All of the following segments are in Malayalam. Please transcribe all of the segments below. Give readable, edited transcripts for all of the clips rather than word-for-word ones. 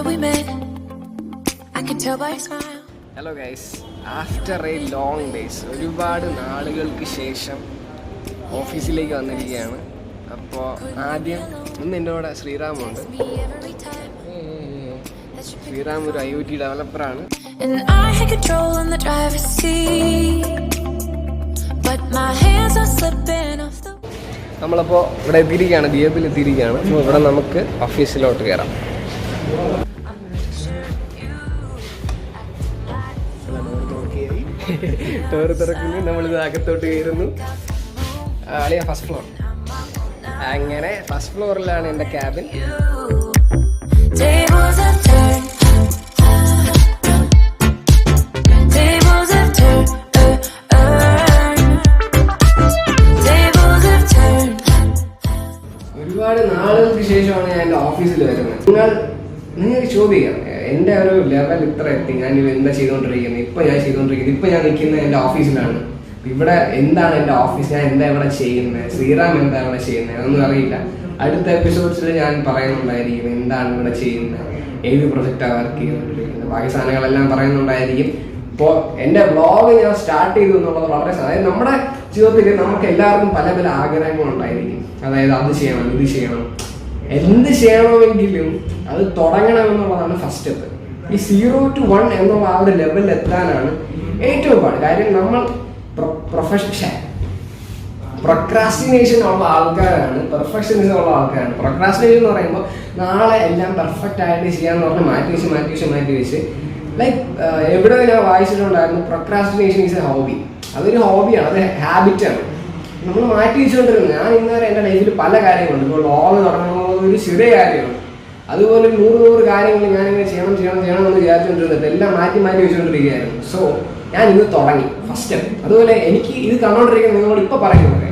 we met. I can tell by your smile. Hello guys, after A long days, ഒരുപാട് നാളുകൾക്ക് ശേഷം ഓഫീസിലേക്ക് വന്നിരിക്കുകയാണ്. അപ്പോൾ ആദ്യം ഇന്ന് എൻ്റെ കൂടെ ശ്രീറാമുണ്ട്. ശ്രീറാം ഒരു IoT ഡെവലപ്പറാണ്. നമ്മളപ്പോൾ ഇവിടെ എത്തിയിരിക്കുകയാണ്, ദിയപ്പിൽ എത്തിയിരിക്കുകയാണ്. അപ്പോൾ ഇവിടെ നമുക്ക് ഓഫീസിലോട്ട് കയറാം. ഡോറ് തുറക്കുന്നു, നമ്മളിത് അകത്തോട്ട് കയറുന്നു. അളിയ ഫസ്റ്റ് ഫ്ലോർ. അങ്ങനെ ഫസ്റ്റ് ഫ്ലോറിലാണ് എൻ്റെ ക്യാബിൻ. ഒരുപാട് നാളുകൾക്ക് ശേഷമാണ് ഞാൻ എൻ്റെ ഓഫീസിൽ വരുന്നത്. നിങ്ങൾക്ക് ചോദിക്കാം, എൻ്റെ ഒരു ലെവൽ ഇത്ര എത്തി, ഞാൻ എന്താ ചെയ്തുകൊണ്ടിരിക്കുന്നത്, ഇപ്പം ഞാൻ ചെയ്തുകൊണ്ടിരിക്കുന്നത്, ഇപ്പം ഞാൻ നിൽക്കുന്നത് എൻ്റെ ഓഫീസിലാണ്. ഇവിടെ എന്താണ് എൻ്റെ ഓഫീസ്, ഞാൻ എന്താ ഇവിടെ ചെയ്യുന്നത്, ശ്രീറാം എന്താ ഇവിടെ ചെയ്യുന്നത്, അതൊന്നും അറിയില്ല. അടുത്ത എപ്പിസോഡ്സിൽ ഞാൻ പറയുന്നുണ്ടായിരിക്കും എന്താണ് ഇവിടെ ചെയ്യുന്നത്, ഏത് പ്രൊജക്റ്റാണ് വർക്ക് ചെയ്തുകൊണ്ടിരിക്കുന്നത്, ബാക്കി സാധനങ്ങളെല്ലാം പറയുന്നുണ്ടായിരിക്കും. ഇപ്പോൾ എൻ്റെ വ്ളോഗ് ഞാൻ സ്റ്റാർട്ട് ചെയ്തു എന്നുള്ളത് വളരെ, അതായത് നമ്മുടെ ജീവിതത്തിൽ നമുക്ക് എല്ലാവർക്കും പല പല ആഗ്രഹങ്ങളുണ്ടായിരിക്കും. അതായത് അത് ചെയ്യണം, ഇത് ചെയ്യണം, എന്ത് ചെയ്യണമെങ്കിലും അത് തുടങ്ങണമെന്നുള്ളതാണ് ഫസ്റ്റ് സ്റ്റെപ്പ്. ഈ 0 to 1 എന്നുള്ള ആ ഒരു ലെവലിൽ എത്താനാണ് ഏറ്റവും പാട്. കാര്യം നമ്മൾ പ്രൊക്രാസ്റ്റിനേഷൻ ഉള്ള ആൾക്കാരാണ്, പെർഫെക്ഷനിസം ഉള്ള ആൾക്കാരാണ്. പ്രൊക്രാസ്റ്റിനേഷൻ എന്ന് പറയുമ്പോൾ നാളെ എല്ലാം പെർഫെക്റ്റ് ആയിട്ട് ചെയ്യാന്ന് പറഞ്ഞ് മാറ്റി വെച്ച് ലൈക്ക് എവിടെ ഞാൻ വായിച്ചിട്ടുണ്ടായിരുന്നു, പ്രൊക്രാസ്റ്റിനേഷൻ ഈസ് എ ഹോബി. അതൊരു ഹോബിയാണ്, അത് ഹാബിറ്റാണ്. നമ്മൾ മാറ്റി വെച്ചുകൊണ്ടിരുന്നത്. ഞാൻ ഇന്നുവരെ എൻ്റെ ലൈഫിൽ പല കാര്യങ്ങളുണ്ട്. ഇപ്പോൾ വ്ളോഗ് തുടങ്ങണമെന്നത് ഒരു ചെറിയ കാര്യമാണ്. അതുപോലെ 100 കാര്യങ്ങൾ ഞാനിങ്ങനെ ചെയ്യണം എന്ന് വിചാരിച്ചുകൊണ്ടിരുന്നത് എല്ലാം മാറ്റി വെച്ചുകൊണ്ടിരിക്കുകയായിരുന്നു. സോ ഞാൻ ഇന്ന് തുടങ്ങി ഫസ്റ്റ് സ്റ്റെപ്പ്. അതുപോലെ എനിക്ക് ഇത് കണ്ടുകൊണ്ടിരിക്കുന്ന നിങ്ങളോട് ഇപ്പോൾ പറയുന്നത്,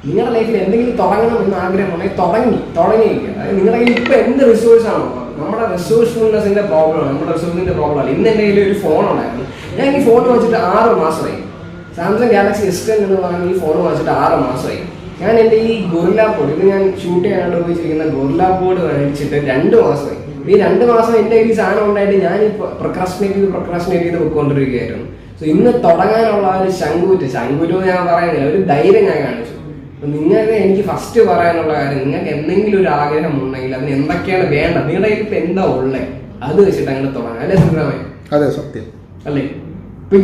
നിങ്ങളുടെ ലൈഫിൽ എന്തെങ്കിലും തുടങ്ങണം എന്ന് ആഗ്രഹമുണ്ടെങ്കിൽ തുടങ്ങിയിരിക്കുക. അതായത് നിങ്ങളുടെ കയ്യിൽ ഇപ്പോൾ എന്ത് റിസോഴ്സാണോ, നമ്മുടെ റിസോഴ്സ്ഫുൾനെസ്സിൻ്റെ പ്രോബ്ലമാണ്, നമ്മുടെ റിസോഴ്സിൻ്റെ പ്രോബ്ലമാണ്. ഇന്ന് എൻ്റെ കയ്യിൽ ഒരു ഫോൺ ഉണ്ടായിരുന്നു. ഞാൻ ഈ ഫോൺ വെച്ചിട്ട് 6 മാസമായി. സാംസങ് ഗാലക്സി S10 എന്ന് പറഞ്ഞ ഈ ഫോൺ വാങ്ങിച്ചിട്ട് 6 മാസമായി. ഞാൻ എൻ്റെ ഈ ഗൊറില്ല ബോർഡ്, ഇത് ഞാൻ ഷൂട്ട് ചെയ്യാനായിട്ട് ഉപയോഗിച്ചിരിക്കുന്ന ഗൊറില്ല ബോർഡ് വാങ്ങിച്ചിട്ട് 2 മാസമായി. ഈ 2 മാസം എൻ്റെ ഈ സാധനം ഉണ്ടായിട്ട് ഞാൻ ഈ പ്രൊക്രാസ്റ്റിനേറ്റ് ചെയ്ത് പോയിക്കൊണ്ടിരിക്കുകയായിരുന്നു. സോ ഇന്ന് തുടങ്ങാനുള്ള ഒരു ശങ്കൂറ്റ് ഞാൻ പറയുന്നില്ല, ഒരു ധൈര്യം ഞാൻ കാണിച്ചു. നിങ്ങൾക്ക് എനിക്ക് ഫസ്റ്റ് പറയാനുള്ള കാര്യം, നിങ്ങൾക്ക് എന്തെങ്കിലും ഒരു ആഗ്രഹം ഉണ്ടെങ്കിൽ അതിന് എന്തൊക്കെയാണ് വേണ്ടത്, നിങ്ങളുടെ കയ്യിൽ ഇപ്പം എന്താ ഉള്ളത്, അത് വെച്ചിട്ട് അങ്ങനെ തുടങ്ങാം. അല്ലേ സുഖമേ? അതെ, സത്യം അല്ലേ? ഇപ്പൊ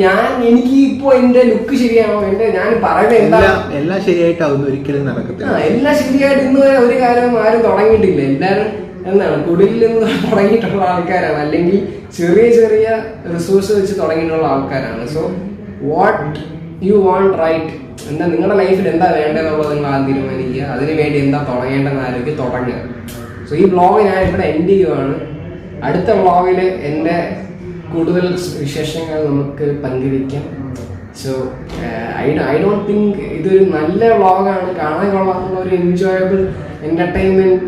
എനിക്ക് ഇപ്പൊ എന്റെ ലുക്ക് ശരിയാണോ, ഞാൻ പറയുന്നത് എന്താ, എല്ലാം ശരിയായിട്ടാവുന്നു, ഒരിക്കലും നടക്കത്തില്ല. എല്ലാം ശരിയായിട്ട് ഇന്ന് വരെ ഒരു കാര്യം ആരും തുടങ്ങിയിട്ടില്ല. എല്ലാവരും എന്താണ് കുടിലിൽ നിന്ന് തുടങ്ങിയിട്ടുള്ള ആൾക്കാരാണ്, അല്ലെങ്കിൽ ചെറിയ റിസോഴ്സ് വെച്ച് തുടങ്ങിയിട്ടുള്ള ആൾക്കാരാണ്. So what you want right, എന്താ നിങ്ങളുടെ ലൈഫിൽ എന്താ വേണ്ടതെന്നുള്ളത് നിങ്ങൾ ആദ്യം തീരുമാനിക്കുക. അതിനു വേണ്ടി എന്താ തുടങ്ങേണ്ടതെന്ന് ആലോചിച്ച് തുടങ്ങുക. സോ ഈ വ്ളോഗ് ഞാൻ ഇവിടെ എൻഡ് ചെയ്യുവാണ്. അടുത്ത വ്ളോഗിൽ എൻ്റെ കൂടുതൽ വിശേഷങ്ങൾ നമുക്ക് പങ്കുവയ്ക്കാം. സോ ഐ ഡോണ്ട് തിങ്ക് ഇതൊരു നല്ല വ്ളോഗാണ്, കാണാൻ കൊള്ളാനുള്ള ഒരു എൻജോയബിൾ എൻ്റർടൈൻമെൻറ്റ്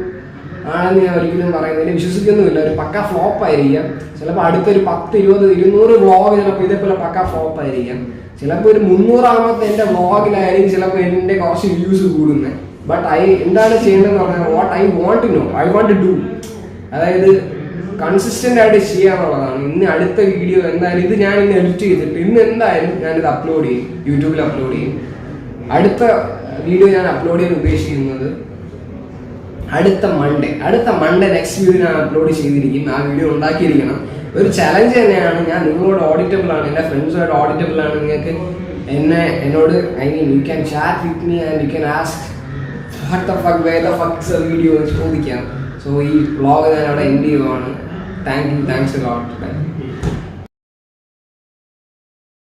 ആണെന്ന് ഞാൻ ഒരിക്കലും പറയുന്നതിൽ വിശ്വസിക്കുന്നുമില്ല. ഒരു പക്ക ഫ്ലോപ്പ് ആയിരിക്കാം. ചിലപ്പോൾ അടുത്തൊരു 10, 20, 200 വ്ളോഗ് ചിലപ്പോൾ ഇതേപോലെ പക്ക ഫ്ലോപ്പ് ആയിരിക്കാം. ചിലപ്പോൾ ഒരു 300ാമത്തെ എൻ്റെ വ്ളോഗിലായിരിക്കും ചിലപ്പോൾ എൻ്റെ കുറച്ച് വ്യൂസ് കൂടുന്നത്. ബട്ട് എന്താണ് ചെയ്യേണ്ടതെന്ന് പറഞ്ഞാൽ, what I want to know, I want to do, അതായത് കൺസിസ്റ്റന്റ് ആയിട്ട് ചെയ്യാന്നുള്ളതാണ്. ഇന്ന് അടുത്ത വീഡിയോ എന്തായാലും ഇത് ഞാൻ ഇന്ന് എഡിറ്റ് ചെയ്തിട്ട് ഇന്ന് എന്തായാലും ഞാനിത് അപ്ലോഡ് ചെയ്യും, യൂട്യൂബിൽ അപ്ലോഡ് ചെയ്യും. അടുത്ത വീഡിയോ ഞാൻ അപ്ലോഡ് ചെയ്യാൻ ഉദ്ദേശിക്കുന്നത് അടുത്ത മൺഡേ നെക്സ്റ്റ് വീഡിയോ ഞാൻ അപ്ലോഡ് ചെയ്തിരിക്കും. ആ വീഡിയോ ഉണ്ടാക്കിയിരിക്കണം. ഒരു ചലഞ്ച് തന്നെയാണ്. ഞാൻ നിങ്ങളോട് ഓഡിറ്റബിൾ ആണ്, എൻ്റെ ഫ്രണ്ട്സുമായിട്ട് ഓഡിറ്റബിൾ ആണ്. നിങ്ങൾക്ക് എന്നോട് you can chat with me and you can ask what the fuck, where the fuck is a video ചോദിക്കാം. സോ ഈ വ്ളോഗ് ഞാൻ അവിടെ എൻഡ് ചെയ്യുവാണ്. Thanks a lot. Bye.